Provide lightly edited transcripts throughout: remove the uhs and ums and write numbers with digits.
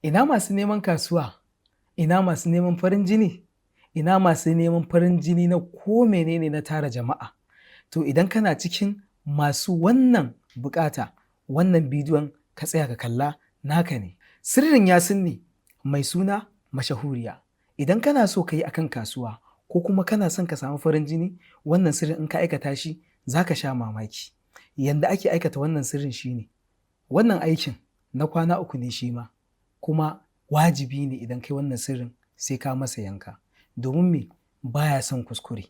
Ina masu neman kasuwa? Ina masu neman farin jini? Ina masu neman farin jini na ko menene na tara jama'a? To idan kana cikin masu wannan buƙata, wannan bidiyon ka tsaya ka kalla naka ne. Sirrin Yasin ne mai suna mashahuriya. Idan kana so ka yi akan kasuwa ko kuma kana son ka samu farin jini, wannan sirrin in ka aikata shi za ka sha mamaki. Yanda ake aikata wannan sirrin shi ne, wannan aikin na kwana 3 ne shi ma, kuma wajibi ne idan kai wannan sirrin sai ka masa yanka. Domin me? Baya son kuskure.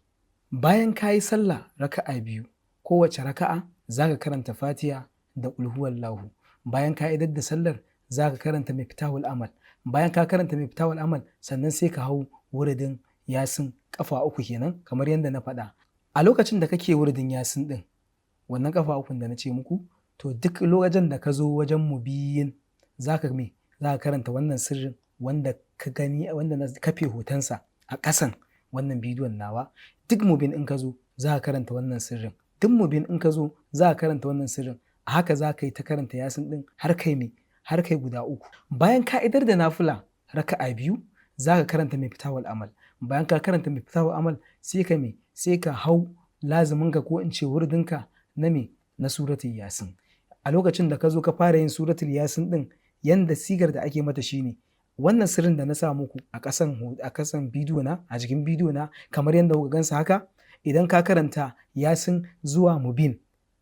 Bayan ka yi sallah raka'a 2, kowace raka'a za ka karanta Fatiha da ƙul huwallahu. Bayan ka idar da sallar za ka karanta Miftahul Amal. Bayan ka karanta Miftahul Amal sannan sai ka hau wuridin Yasin ƙafa 3 kenan kamar yadda na faɗa. A lokacin da kake wuridin Yasin ɗin, wannan ƙafa 3 da na ce muku, to duk lokacin da ka zo wajen mubiyin za ka karanta wannan sirrin wanda ka gani, wanda na kafe hotonsa a ƙasan wannan bidiyon nawa. Duk mubin in ka zo za ka karanta wannan sirrin. Duk mubin in ka zo za ka karanta wannan sirrin. A haka za ka yi ta karanta Yasin ɗin har kai guda 3. Bayan ka idar da nafila raka'a 2 za ka karanta Miftahul Amal. Bayan ka karanta Miftahul Amal sai ka hau lazuminka ko in ce wuridinka na suratul Yasin. A lokacin da ka zo ka fara yin suratul Yasin ɗin, yanda sigar da ake mata shine wannan sirrin da na sa muku a ƙasan bidiyo na, a jikin bidiyo na, kamar yadda kuka gansa haka. Idan ka karanta Yasin zuwa mubin,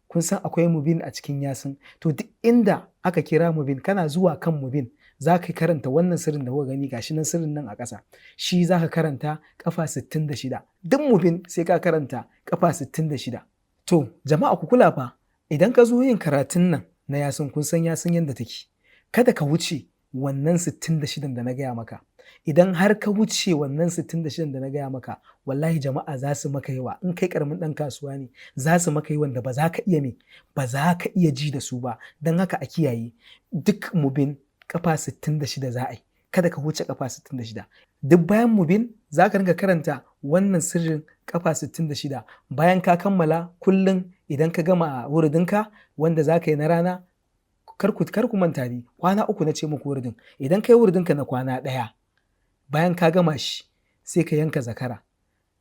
kun san akwai mubin a cikin Yasin, to duk inda aka kira mubin kana zuwa kan mubin za ka karanta wannan sirrin da kuka gani, gashi nan sirrin nan a ƙasa, shi za ka karanta ƙafa 66. Duk mubin sai ka karanta ƙafa 66. To jama'a ku kula fa, idan ka zo yin karatun nan na Yasin, kun san Yasin yadda take, kada ka wuce wannan 66 da na gaya maka. Idan har ka wuce wannan 66 da na gaya maka, wallahi jama'a za su maka yawa. In kai karamin ɗan kasuwa ne, za su maka yawan da ba za ka iya ji da su ba. Don haka a kiyaye, duk mubin ƙafa 66 za a yi, kada ka wuce ƙafa 66. Duk bayan mubin za ka ringa karanta wannan sirrin ƙafa 66. Bayan ka kammala kullum idan ka gama wuridinka wanda za ka yi na rana, kar ku manta ni kwana 3 na ce muku wuridin. Idan ka yi wuridinka na kwana 1, bayan ka gama shi sai ka yanka zakara.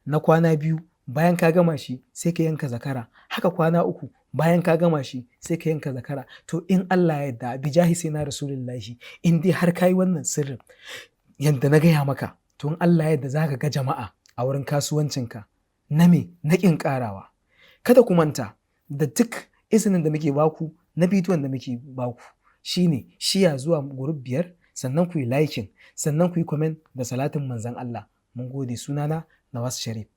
Na kwana 2 bayan ka gama shi sai ka yanka zakara. Haka kwana 3 bayan ka gama shi sai ka yanka zakara. To in Allah ya yarda, bijahi sai na Rasulullahi, in dai har ka yi wannan sirrin yadda na gaya maka, to in Allah ya yarda za ka ga jama'a a wurin kasuwancinka na ƙin ƙarawa. Kada ku manta da duk izinin da muke baku na bidiyon da muke baku shine shiya zuwa group 5, sannan ku yi liking, sannan ku yi comment da salatin manzon Allah. Mun gode. Sunana Nawaz Sharif.